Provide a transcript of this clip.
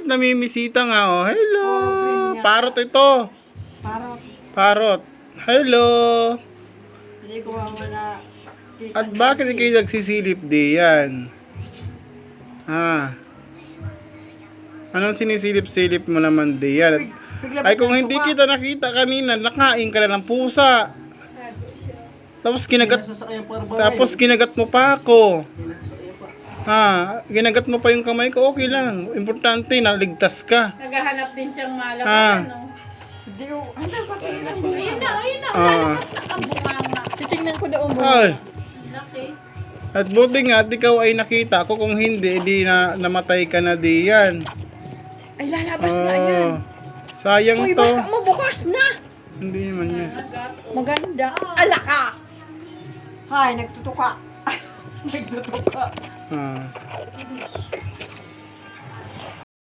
Bakit namimisita nga, oh? Hello! green nga. Parot ito. Parang Parot. Hello! hindi ko wala. At bakit kayo nagsisilip di yan? Anong sinisilip-silip mo naman di yan? Ay kung hindi kita nakita kanina, nakain ka na ng pusa. Tapos kinagat mo pa ako. Ginagat mo pa yung kamay ko, okay lang. Importante, naligtas ka. Naghahanap din siyang malakas, ano? Hindi ko. Ano ba? Ayun na, malakas na ang bunganga. Titingnan ko daw mo. Ay, Laki. at buti nga at ikaw ay nakita ko, kung hindi, di na namatay ka na di yan. Ay, lalabas na yan. Sayang Uy, to. baka mabukas na. Hindi man yan. Maganda. Alaka! Hay, nagtutuka. Nagtutuka. Ah.